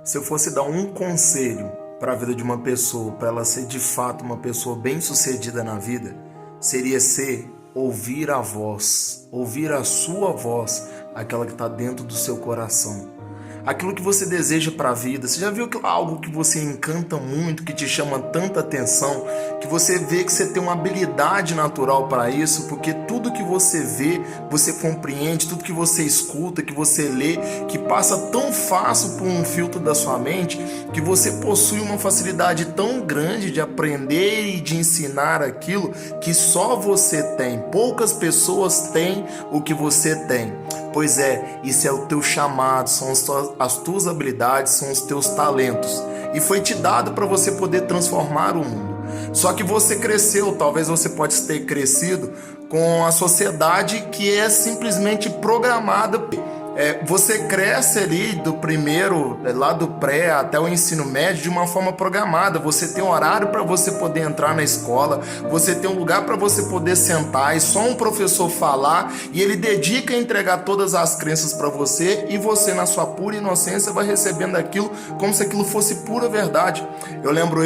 Se eu fosse dar um conselho para a vida de uma pessoa, para ela ser de fato uma pessoa bem-sucedida na vida, seria ser ouvir a voz, ouvir a sua voz, aquela que está dentro do seu coração. Aquilo que você deseja para a vida. Você já viu algo que você encanta muito, que te chama tanta atenção, que você vê que você tem uma habilidade natural para isso, porque tudo que você vê, você compreende, tudo que você escuta, que você lê, que passa tão fácil por um filtro da sua mente, que você possui uma facilidade tão grande de aprender e de ensinar aquilo que só você tem. Poucas pessoas têm o que você tem. Pois é, isso é o teu chamado, são as tuas habilidades, são os teus talentos. E foi te dado para você poder transformar o mundo. Só que você cresceu, talvez você pode ter crescido com a sociedade que é simplesmente programada. Você cresce ali do primeiro, lá do pré até o ensino médio de uma forma programada. Você tem um horário para você poder entrar na escola, você tem um lugar para você poder sentar e só um professor falar e ele dedica a entregar todas as crenças para você e você na sua pura inocência vai recebendo aquilo como se aquilo fosse pura verdade. Eu lembro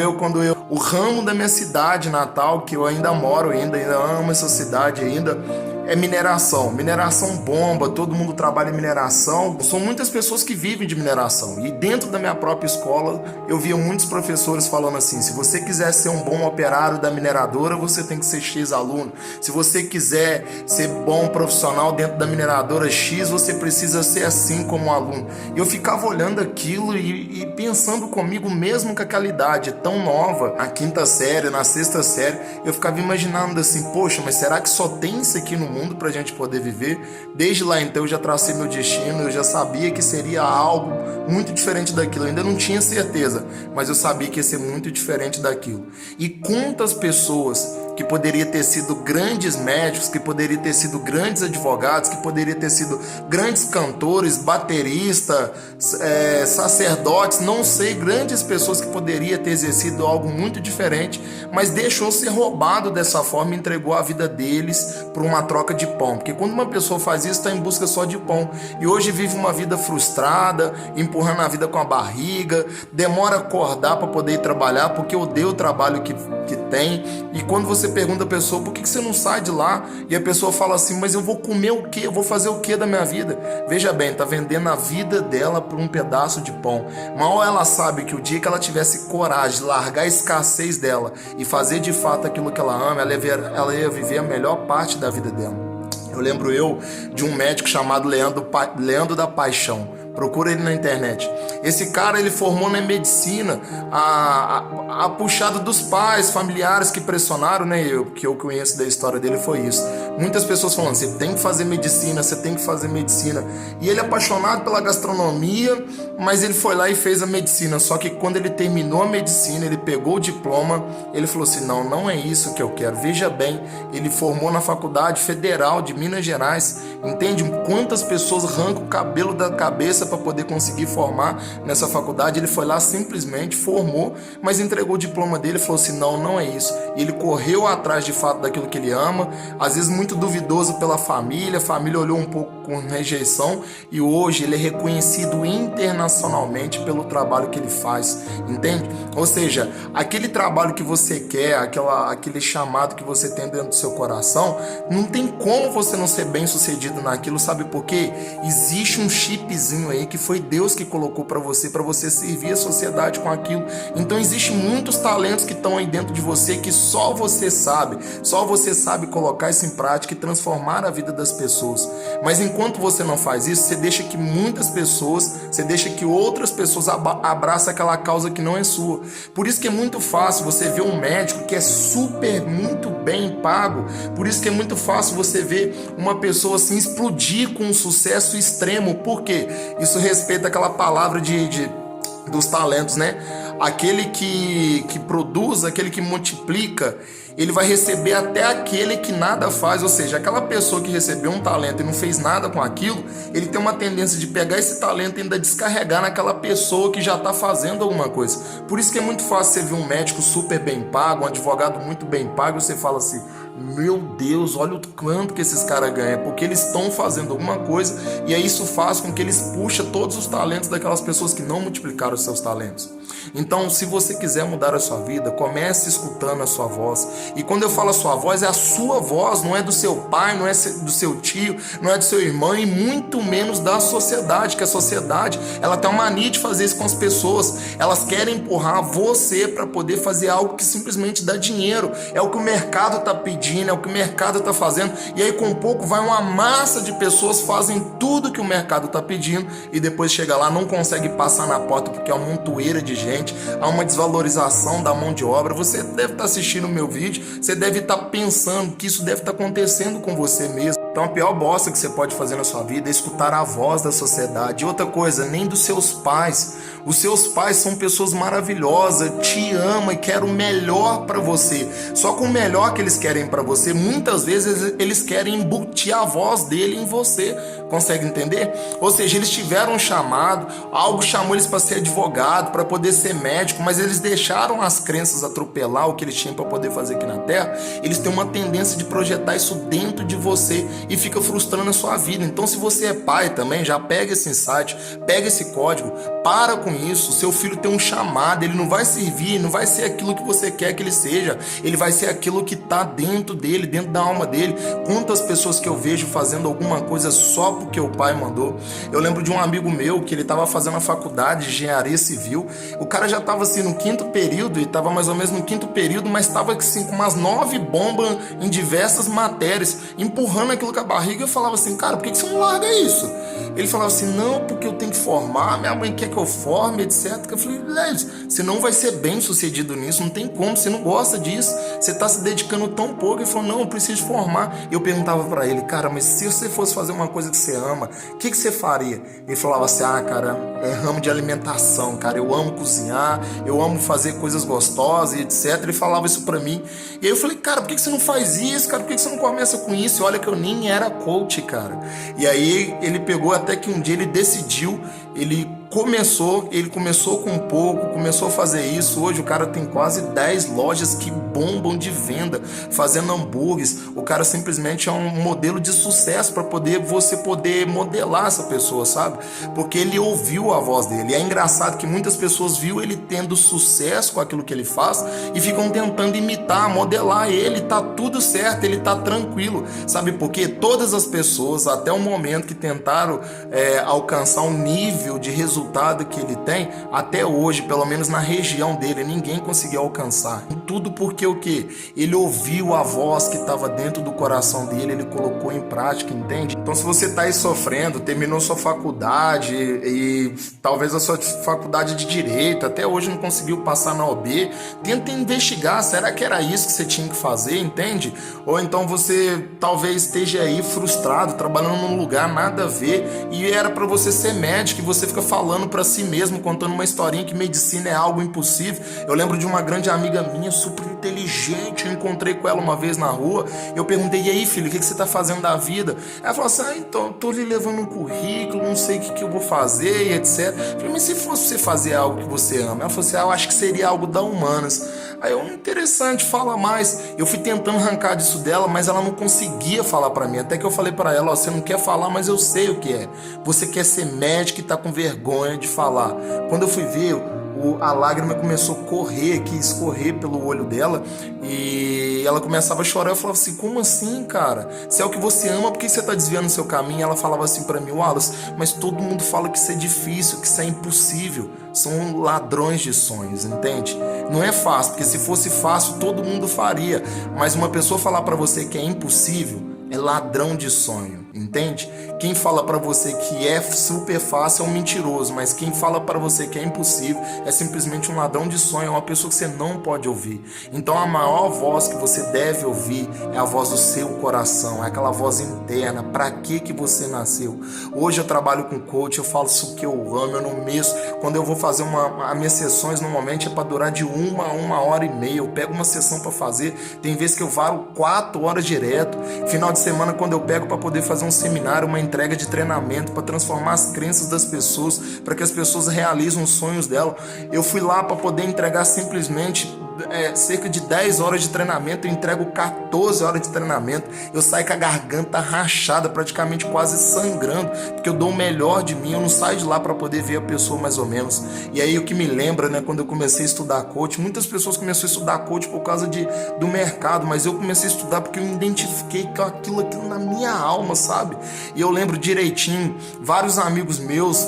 o ramo da minha cidade natal, que eu ainda moro, ainda amo essa cidade ainda, é mineração. Mineração bomba, todo mundo trabalha em mineração. São muitas pessoas que vivem de mineração. E dentro da minha própria escola, eu via muitos professores falando assim: se você quiser ser um bom operário da mineradora, você tem que ser X aluno. Se você quiser ser bom profissional dentro da mineradora X, você precisa ser assim como aluno. E eu ficava olhando aquilo e pensando comigo mesmo com aquela idade tão nova, na quinta série, na sexta série, eu ficava imaginando assim: poxa, mas será que só tem isso aqui no mundo pra gente poder viver? Desde lá então eu já tracei meu destino, eu já sabia que seria algo muito diferente daquilo. Eu ainda não tinha certeza, mas eu sabia que ia ser muito diferente daquilo. E quantas pessoas que poderia ter sido grandes médicos, que poderia ter sido grandes advogados, que poderia ter sido grandes cantores, bateristas, sacerdotes, não sei, grandes pessoas que poderia ter exercido algo muito diferente, mas deixou ser roubado dessa forma e entregou a vida deles por uma troca de pão. Porque quando uma pessoa faz isso, está em busca só de pão. E hoje vive uma vida frustrada, empurrando a vida com a barriga, demora a acordar para poder ir trabalhar, porque odeia o trabalho que tem. E quando você pergunta a pessoa: por que você não sai de lá? E a pessoa fala assim: mas eu vou comer o quê? Eu vou fazer o quê da minha vida? Veja bem, tá vendendo a vida dela por um pedaço de pão. Mal ela sabe que o dia que ela tivesse coragem de largar a escassez dela e fazer de fato aquilo que ela ama, ela ia viver a melhor parte da vida dela. Eu lembro de um médico chamado Leandro da Paixão. Procura ele na internet. Esse cara, ele formou na medicina a puxada dos pais, familiares que pressionaram, né? Que eu conheço da história dele foi isso. Muitas pessoas falando: você tem que fazer medicina, você tem que fazer medicina. E ele é apaixonado pela gastronomia, mas ele foi lá e fez a medicina. Só que quando ele terminou a medicina, ele pegou o diploma, ele falou assim: não é isso que eu quero. Veja bem, ele formou na Faculdade Federal de Minas Gerais. Entende quantas pessoas arrancam o cabelo da cabeça para poder conseguir formar nessa faculdade? Ele foi lá, simplesmente formou, mas entregou o diploma dele e falou assim: não é isso. E ele correu atrás de fato daquilo que ele ama, às vezes muito duvidoso pela família, a família olhou um pouco com rejeição, e hoje ele é reconhecido internacionalmente pelo trabalho que ele faz, entende? Ou seja, aquele trabalho que você quer, aquele chamado que você tem dentro do seu coração, não tem como você não ser bem sucedido naquilo. Sabe por quê? Existe um chipzinho aí que foi Deus que colocou para você servir a sociedade com aquilo. Então existem muitos talentos que estão aí dentro de você que só você sabe colocar isso em prática e transformar a vida das pessoas. Mas enquanto você não faz isso, você deixa que outras pessoas abraçem aquela causa que não é sua. Por isso que é muito fácil você ver um médico que é muito bem pago. Por isso que é muito fácil você ver uma pessoa assim explodir com um sucesso extremo. Por quê? Isso respeita aquela palavra dos talentos, né? Aquele que produz, aquele que multiplica, ele vai receber até aquele que nada faz. Ou seja, aquela pessoa que recebeu um talento e não fez nada com aquilo, ele tem uma tendência de pegar esse talento e ainda descarregar naquela pessoa que já está fazendo alguma coisa. Por isso que é muito fácil você ver um médico super bem pago, um advogado muito bem pago, e você fala assim: meu Deus, olha o quanto que esses caras ganham, porque eles estão fazendo alguma coisa e aí isso faz com que eles puxem todos os talentos daquelas pessoas que não multiplicaram os seus talentos. Então, se você quiser mudar a sua vida, comece escutando a sua voz. E quando eu falo a sua voz, é a sua voz, não é do seu pai, não é do seu tio, não é do seu irmão e muito menos da sociedade, que a sociedade, ela tem uma mania de fazer isso com as pessoas. Elas querem empurrar você para poder fazer algo que simplesmente dá dinheiro. É o que o mercado está pedindo, é o que o mercado está fazendo. E aí com pouco vai uma massa de pessoas fazem tudo que o mercado está pedindo e depois chega lá, não consegue passar na porta porque é uma montoeira de gente, há uma desvalorização da mão de obra. Você deve estar assistindo o meu vídeo, você deve estar pensando que isso deve estar acontecendo com você mesmo. Então a pior bosta que você pode fazer na sua vida é escutar a voz da sociedade. E outra coisa, nem dos seus pais. Os seus pais são pessoas maravilhosas, te amam e querem o melhor para você. Só que o melhor que eles querem para você, muitas vezes eles querem embutir a voz dele em você. Consegue entender? Ou seja, eles tiveram um chamado, algo chamou eles para ser advogado, para poder ser médico, mas eles deixaram as crenças atropelar o que eles tinham para poder fazer aqui na Terra. Eles têm uma tendência de projetar isso dentro de você e fica frustrando a sua vida. Então, se você é pai também, já pega esse insight, pega esse código, para com isso. Seu filho tem um chamado, ele não vai servir, não vai ser aquilo que você quer que ele seja, ele vai ser aquilo que está dentro dele, dentro da alma dele. Quantas pessoas que eu vejo fazendo alguma coisa só porque o pai mandou. Eu lembro de um amigo meu que ele estava fazendo a faculdade de engenharia civil, o cara já estava assim no quinto período, e estava mais ou menos no quinto período, mas estava assim, com umas 9 bombas em diversas matérias, empurrando aquilo com a barriga. Eu falava assim, cara, por que você não larga isso? Ele falava assim, não, porque eu tenho que formar, minha mãe quer que eu forme, etc. Eu falei, você não vai ser bem sucedido nisso, não tem como, você não gosta disso, você está se dedicando tão pouco. Ele falou, não, eu preciso formar. Eu perguntava para ele, cara, mas se você fosse fazer uma coisa que você ama, o que você faria? Ele falava assim, cara, é ramo de alimentação, cara, eu amo cozinhar, eu amo fazer coisas gostosas e etc. Ele falava isso para mim. E aí eu falei, cara, por que você não faz isso, cara? Por que você não começa com isso? E olha que eu nem era coach, cara. E aí ele pegou até que um dia ele decidiu, ele começou com pouco, começou a fazer isso. Hoje o cara tem quase 10 lojas que bombam de venda, fazendo hambúrgueres. O cara simplesmente é um modelo de sucesso para você poder modelar essa pessoa, sabe? Porque ele ouviu a voz dele. E é engraçado que muitas pessoas viu ele tendo sucesso com aquilo que ele faz e ficam tentando imitar, modelar ele. Tá tudo certo, ele tá tranquilo. Sabe por quê? Todas as pessoas, até o momento que tentaram alcançar um nível de resultado que ele tem, até hoje, pelo menos na região dele, ninguém conseguiu alcançar. Tudo porque o quê? Ele ouviu a voz que estava dentro do coração dele, ele colocou em prática, entende? Então, se você está aí sofrendo, terminou sua faculdade e talvez a sua faculdade de Direito, até hoje não conseguiu passar na OAB, tenta investigar, será que era isso que você tinha que fazer, entende? Ou então você talvez esteja aí frustrado, trabalhando num lugar nada a ver e era para você ser médico e você fica falando para si mesmo, contando uma historinha que medicina é algo impossível. Eu lembro de uma grande amiga minha, super inteligente, eu encontrei com ela uma vez na rua, eu perguntei, e aí filho, o que você tá fazendo da vida? Ela falou assim, então, eu tô lhe levando um currículo, não sei o que eu vou fazer e etc. Eu falei, mas se fosse você fazer algo que você ama? Ela falou assim, eu acho que seria algo da Humanas. Aí eu, interessante, fala mais. Eu fui tentando arrancar disso dela, mas ela não conseguia falar pra mim, até que eu falei pra ela, você não quer falar, mas eu sei o que é. Você quer ser médico e tá com vergonha de falar. Quando eu fui ver, a lágrima começou a correr aqui, escorrer pelo olho dela e ela começava a chorar. Eu falava assim, como assim, cara? Se é o que você ama, por que você tá desviando o seu caminho? Ela falava assim pra mim, Wallace, mas todo mundo fala que isso é difícil, que isso é impossível. São ladrões de sonhos, entende? Não é fácil, porque se fosse fácil todo mundo faria, mas uma pessoa falar pra você que é impossível é ladrão de sonho, entende? Quem fala pra você que é super fácil é um mentiroso, mas quem fala pra você que é impossível é simplesmente um ladrão de sonho, é uma pessoa que você não pode ouvir. Então a maior voz que você deve ouvir é a voz do seu coração, é aquela voz interna. Pra que você nasceu? Hoje eu trabalho com coach, eu falo isso que eu amo, eu não meço. Quando eu vou fazer as minhas sessões, normalmente é pra durar de 1 a 1h30. Eu pego uma sessão pra fazer, tem vezes que eu varo 4 horas direto. Final de semana, quando eu pego para poder fazer um seminário, uma entrega de treinamento para transformar as crenças das pessoas, para que as pessoas realizem os sonhos dela, eu fui lá para poder entregar simplesmente cerca de 10 horas de treinamento, eu entrego 14 horas de treinamento, eu saio com a garganta rachada, praticamente quase sangrando, porque eu dou o melhor de mim, eu não saio de lá para poder ver a pessoa mais ou menos. E aí o que me lembra, né, quando eu comecei a estudar coach, muitas pessoas começaram a estudar coach por causa do mercado, mas eu comecei a estudar porque eu identifiquei com aquilo na minha alma, sabe? E eu lembro direitinho, vários amigos meus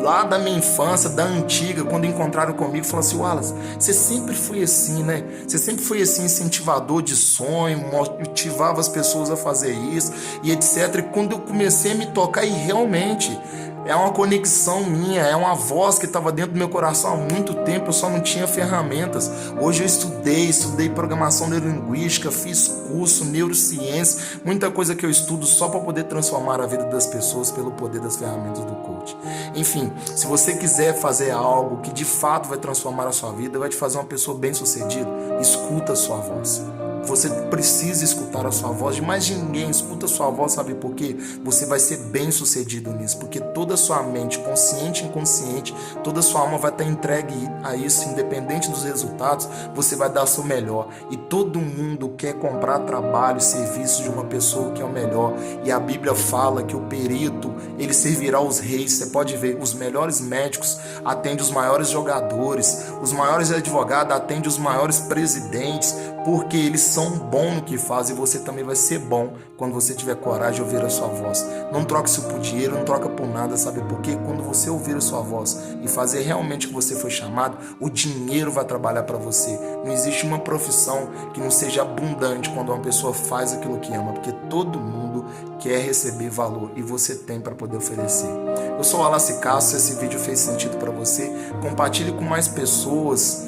lá da minha infância, da antiga, quando encontraram comigo, falaram assim: Wallace, você sempre foi assim, né? Você sempre foi assim, incentivador de sonho, motivava as pessoas a fazer isso e etc. E quando eu comecei a me tocar, e realmente é uma conexão minha, é uma voz que estava dentro do meu coração há muito tempo, eu só não tinha ferramentas. Hoje eu estudei programação neurolinguística, fiz curso, neurociência, muita coisa que eu estudo só para poder transformar a vida das pessoas pelo poder das ferramentas do coach. Enfim, se você quiser fazer algo que de fato vai transformar a sua vida, vai te fazer uma pessoa bem-sucedida, escuta a sua voz. Você precisa escutar a sua voz, de mais ninguém. Escuta a sua voz, sabe por quê? Você vai ser bem sucedido nisso, porque toda a sua mente, consciente e inconsciente, toda a sua alma vai estar entregue a isso, independente dos resultados, você vai dar o seu melhor. E todo mundo quer comprar trabalho e serviço de uma pessoa que é o melhor. E a Bíblia fala que o perito, ele servirá aos reis. Você pode ver, os melhores médicos atendem os maiores jogadores, os maiores advogados atendem os maiores presidentes, porque eles são bons no que fazem, e você também vai ser bom quando você tiver coragem de ouvir a sua voz. Não troque isso por dinheiro, não troca por nada, sabe? Porque quando você ouvir a sua voz e fazer realmente o que você foi chamado, o dinheiro vai trabalhar para você. Não existe uma profissão que não seja abundante quando uma pessoa faz aquilo que ama, porque todo mundo quer receber valor e você tem para poder oferecer. Eu sou o Wallace Castro, se esse vídeo fez sentido para você, compartilhe com mais pessoas.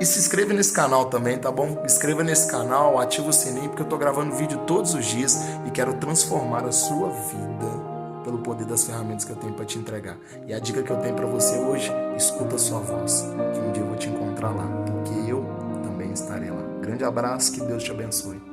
E se inscreva nesse canal também, tá bom? Inscreva nesse canal, ativa o sininho, porque eu tô gravando vídeo todos os dias e quero transformar a sua vida pelo poder das ferramentas que eu tenho para te entregar. E a dica que eu tenho para você hoje: escuta a sua voz, que um dia eu vou te encontrar lá, porque eu também estarei lá. Grande abraço, que Deus te abençoe.